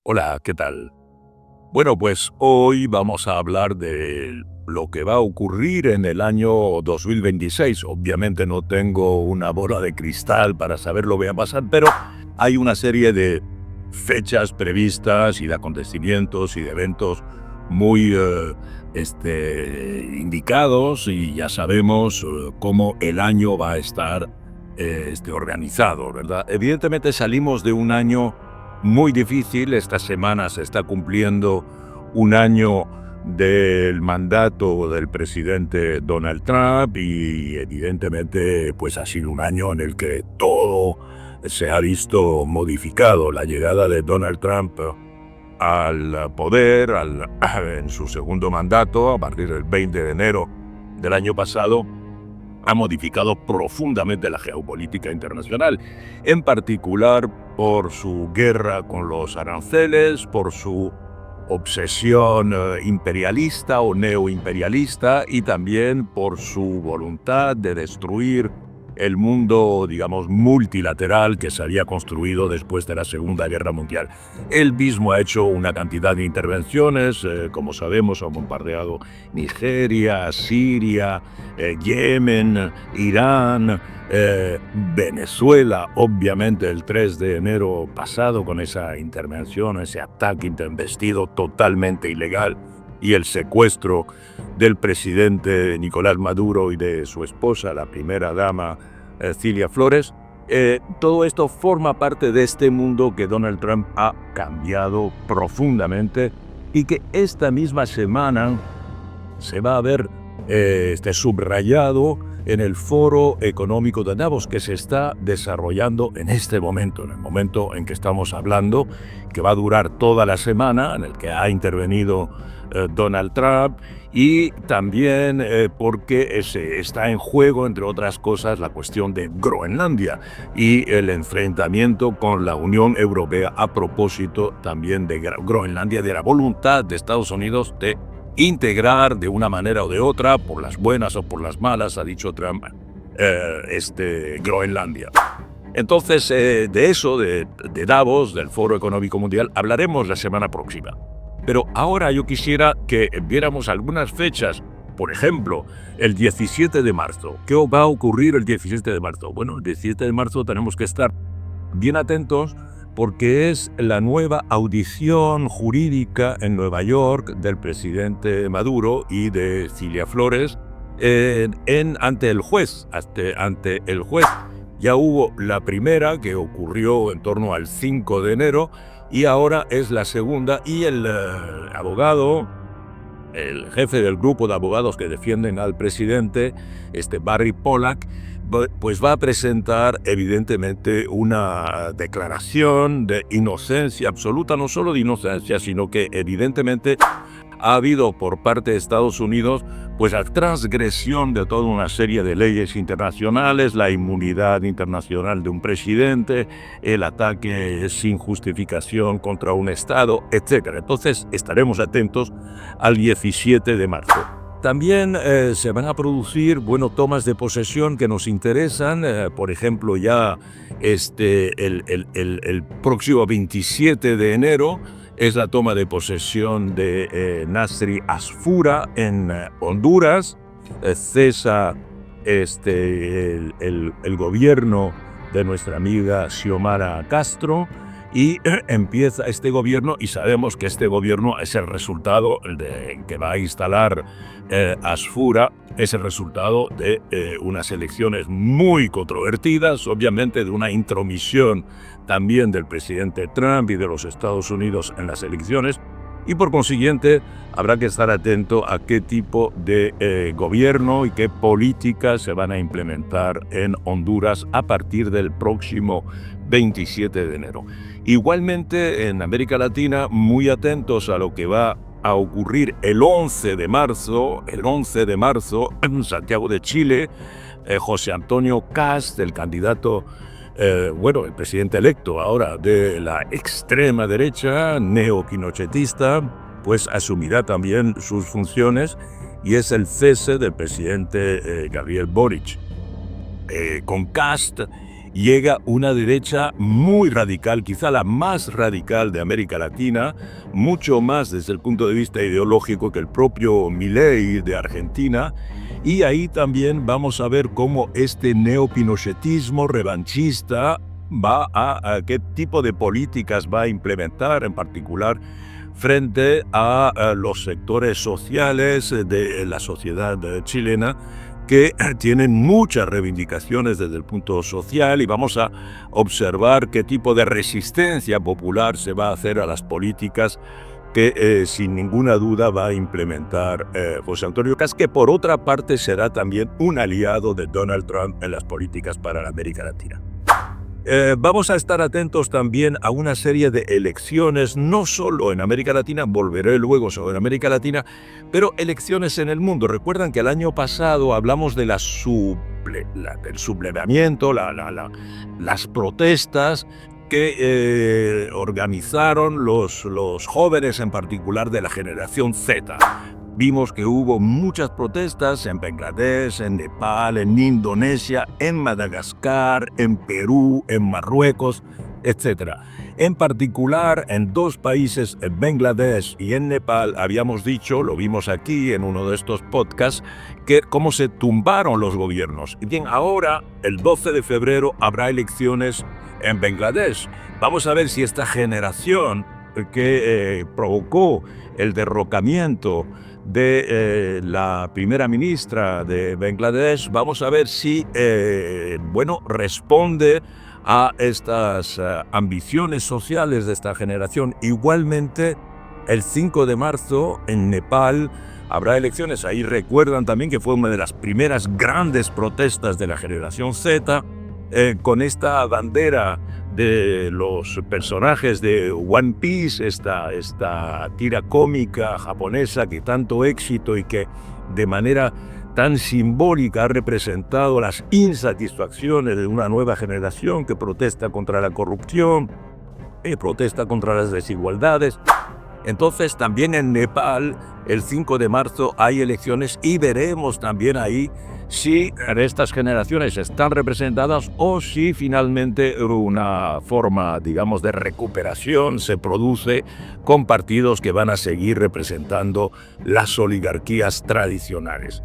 Hola, ¿qué tal? Bueno, pues hoy vamos a hablar de lo que va a ocurrir en el año 2026. Obviamente no tengo una bola de cristal para saber lo que va a pasar, pero hay una serie de fechas previstas y de acontecimientos y de eventos muy indicados y ya sabemos cómo el año va a estar organizado, ¿verdad? Evidentemente salimos de un año muy difícil. Esta semana se está cumpliendo un año del mandato del presidente Donald Trump y evidentemente pues ha sido un año en el que todo se ha visto modificado. La llegada de Donald Trump al poder en su segundo mandato a partir del 20 de enero del año pasado ha modificado profundamente la geopolítica internacional, en particular por su guerra con los aranceles, por su obsesión imperialista o neoimperialista y también por su voluntad de destruir el mundo, digamos, multilateral que se había construido después de la Segunda Guerra Mundial. Él mismo ha hecho una cantidad de intervenciones, como sabemos, ha bombardeado Nigeria, Siria, Yemen, Irán, Venezuela, obviamente el 3 de enero pasado con esa intervención, ese ataque intempestivo totalmente ilegal y el secuestro del presidente Nicolás Maduro y de su esposa, la primera dama Cilia Flores. Todo esto forma parte de este mundo que Donald Trump ha cambiado profundamente y que esta misma semana se va a ver subrayado en el Foro Económico de Davos que se está desarrollando en este momento, en el momento en que estamos hablando, que va a durar toda la semana, en el que ha intervenido Donald Trump, y también porque está en juego, entre otras cosas, la cuestión de Groenlandia y el enfrentamiento con la Unión Europea a propósito también de Groenlandia, de la voluntad de Estados Unidos de integrar de una manera o de otra, por las buenas o por las malas, ha dicho Trump, Groenlandia. Entonces, de eso, de Davos, del Foro Económico Mundial, hablaremos la semana próxima. Pero ahora yo quisiera que viéramos algunas fechas. Por ejemplo, el 17 de marzo. ¿Qué va a ocurrir el 17 de marzo? Bueno, el 17 de marzo tenemos que estar bien atentos porque es la nueva audición jurídica en Nueva York del presidente Maduro y de Cilia Flores ante el juez. Ante el juez. Ya hubo la primera, que ocurrió en torno al 5 de enero, y ahora es la segunda, y el abogado, el jefe del grupo de abogados que defienden al presidente, Barry Pollack, pues va a presentar evidentemente una declaración de inocencia absoluta, no solo de inocencia, sino que evidentemente ha habido por parte de Estados Unidos pues la transgresión de toda una serie de leyes internacionales, la inmunidad internacional de un presidente, el ataque sin justificación contra un Estado, etc. Entonces estaremos atentos al 17 de marzo. También se van a producir, tomas de posesión que nos interesan. Por ejemplo, ya el próximo 27 de enero es la toma de posesión de Nasri Asfura en Honduras. Cesa el gobierno de nuestra amiga Xiomara Castro y empieza este gobierno, y sabemos que este gobierno es el resultado que va a instalar Asfura, es el resultado de unas elecciones muy controvertidas, obviamente de una intromisión también del presidente Trump y de los Estados Unidos en las elecciones, y por consiguiente habrá que estar atento a qué tipo de gobierno y qué políticas se van a implementar en Honduras a partir del próximo 27 de enero. Igualmente en América Latina, muy atentos a lo que va a ocurrir el 11 de marzo en Santiago de Chile. José Antonio Kast, el candidato, el presidente electo ahora de la extrema derecha neoquinochetista, pues asumirá también sus funciones, y es el cese del presidente Gabriel Boric. Con Kast llega una derecha muy radical, quizá la más radical de América Latina, mucho más desde el punto de vista ideológico que el propio Milei de Argentina. Y ahí también vamos a ver cómo este neopinochetismo revanchista va a qué tipo de políticas va a implementar, en particular frente a los sectores sociales de la sociedad chilena, que tienen muchas reivindicaciones desde el punto social, y vamos a observar qué tipo de resistencia popular se va a hacer a las políticas que sin ninguna duda va a implementar José Antonio Kast, que por otra parte será también un aliado de Donald Trump en las políticas para la América Latina. Vamos a estar atentos también a una serie de elecciones, no solo en América Latina, volveré luego sobre América Latina, pero elecciones en el mundo. Recuerdan que el año pasado hablamos de del sublevamiento, las protestas que organizaron los jóvenes, en particular de la generación Z. Vimos que hubo muchas protestas en Bangladesh, en Nepal, en Indonesia, en Madagascar, en Perú, en Marruecos, etc. En particular, en dos países, en Bangladesh y en Nepal, habíamos dicho, lo vimos aquí en uno de estos podcasts, que cómo se tumbaron los gobiernos. Y bien, ahora, el 12 de febrero, habrá elecciones en Bangladesh. Vamos a ver si esta generación que provocó el derrocamiento de la primera ministra de Bangladesh, vamos a ver si responde a estas ambiciones sociales de esta generación. Igualmente, el 5 de marzo en Nepal habrá elecciones. Ahí recuerdan también que fue una de las primeras grandes protestas de la generación Z, con esta bandera de los personajes de One Piece, esta tira cómica japonesa que tanto éxito y que de manera tan simbólica ha representado las insatisfacciones de una nueva generación que protesta contra la corrupción, protesta contra las desigualdades. Entonces también en Nepal el 5 de marzo hay elecciones y veremos también ahí si estas generaciones están representadas o si finalmente una forma, digamos, de recuperación se produce con partidos que van a seguir representando las oligarquías tradicionales.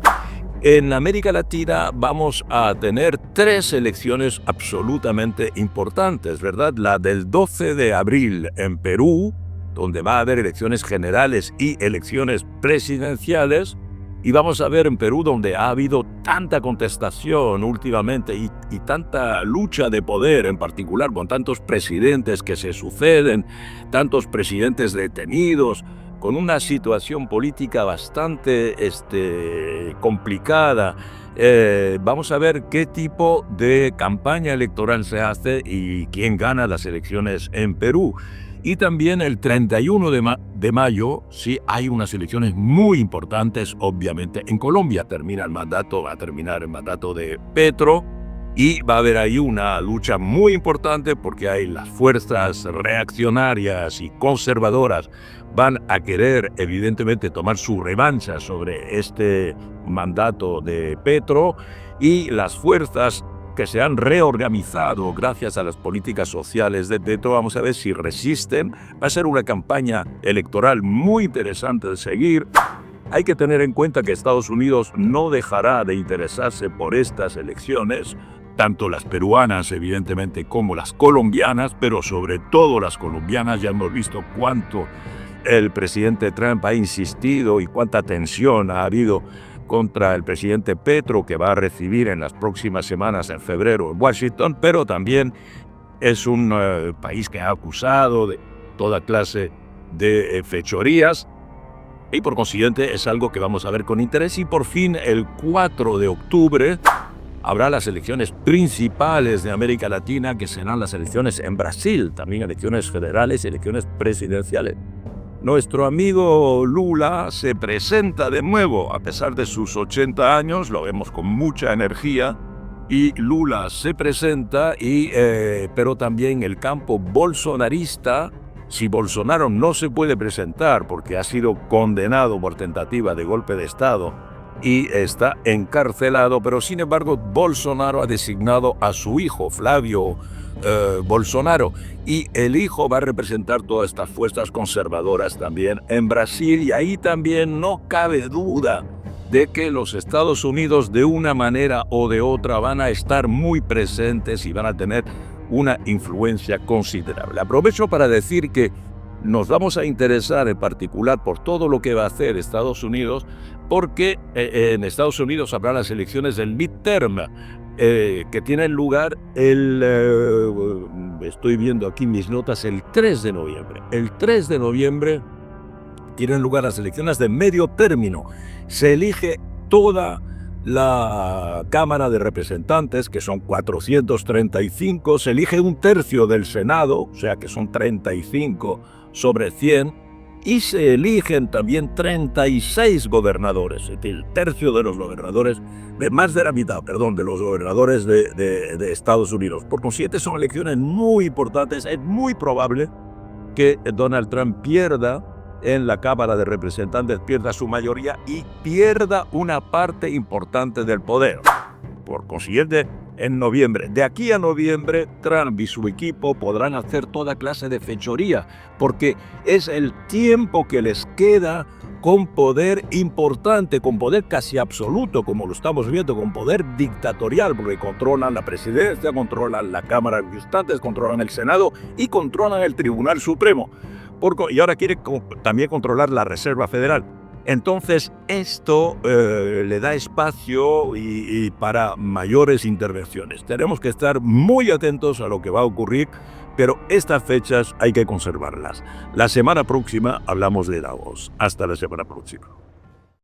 En América Latina vamos a tener 3 elecciones absolutamente importantes, ¿verdad? La del 12 de abril en Perú, donde va a haber elecciones generales y elecciones presidenciales. Y vamos a ver en Perú, donde ha habido tanta contestación últimamente y tanta lucha de poder, en particular con tantos presidentes que se suceden, tantos presidentes detenidos, con una situación política bastante complicada. Vamos a ver qué tipo de campaña electoral se hace y quién gana las elecciones en Perú. Y también el 31 de mayo, sí, hay unas elecciones muy importantes, obviamente, en Colombia. Va a terminar el mandato de Petro y va a haber ahí una lucha muy importante porque hay las fuerzas reaccionarias y conservadoras van a querer, evidentemente, tomar su revancha sobre este mandato de Petro, y las fuerzas que se han reorganizado gracias a las políticas sociales de Petro, vamos a ver si resisten. Va a ser una campaña electoral muy interesante de seguir. Hay que tener en cuenta que Estados Unidos no dejará de interesarse por estas elecciones, tanto las peruanas, evidentemente, como las colombianas, pero sobre todo las colombianas. Ya hemos visto cuánto el presidente Trump ha insistido y cuánta tensión ha habido contra el presidente Petro, que va a recibir en las próximas semanas, en febrero, en Washington, pero también es un país que ha acusado de toda clase de fechorías, y por consiguiente es algo que vamos a ver con interés. Y por fin, el 4 de octubre, habrá las elecciones principales de América Latina, que serán las elecciones en Brasil, también elecciones federales y elecciones presidenciales. Nuestro amigo Lula se presenta de nuevo, a pesar de sus 80 años, lo vemos con mucha energía, y Lula se presenta, pero también el campo bolsonarista. Si Bolsonaro no se puede presentar porque ha sido condenado por tentativa de golpe de Estado y está encarcelado, pero sin embargo Bolsonaro ha designado a su hijo, Flavio Bolsonaro, y el hijo va a representar todas estas fuerzas conservadoras también en Brasil, y ahí también no cabe duda de que los Estados Unidos de una manera o de otra van a estar muy presentes y van a tener una influencia considerable. Aprovecho para decir que nos vamos a interesar en particular por todo lo que va a hacer Estados Unidos, porque en Estados Unidos habrá las elecciones del midterm, que tienen lugar estoy viendo aquí mis notas, el 3 de noviembre. El 3 de noviembre tienen lugar las elecciones de medio término. Se elige toda la Cámara de Representantes, que son 435, se elige un tercio del Senado, o sea que son 35 sobre 100, y se eligen también 36 gobernadores, es decir, el tercio de los gobernadores, de más de la mitad, perdón, de los gobernadores de Estados Unidos. Por consiguiente, son elecciones muy importantes. Es muy probable que Donald Trump pierda en la Cámara de Representantes, pierda su mayoría y pierda una parte importante del poder. Por consiguiente, en noviembre, de aquí a noviembre, Trump y su equipo podrán hacer toda clase de fechoría, porque es el tiempo que les queda con poder importante, con poder casi absoluto, como lo estamos viendo, con poder dictatorial, porque controlan la presidencia, controlan la Cámara de Representantes, controlan el Senado y controlan el Tribunal Supremo. Y ahora quiere también controlar la Reserva Federal. Entonces, esto le da espacio y para mayores intervenciones. Tenemos que estar muy atentos a lo que va a ocurrir, pero estas fechas hay que conservarlas. La semana próxima hablamos de Davos. Hasta la semana próxima.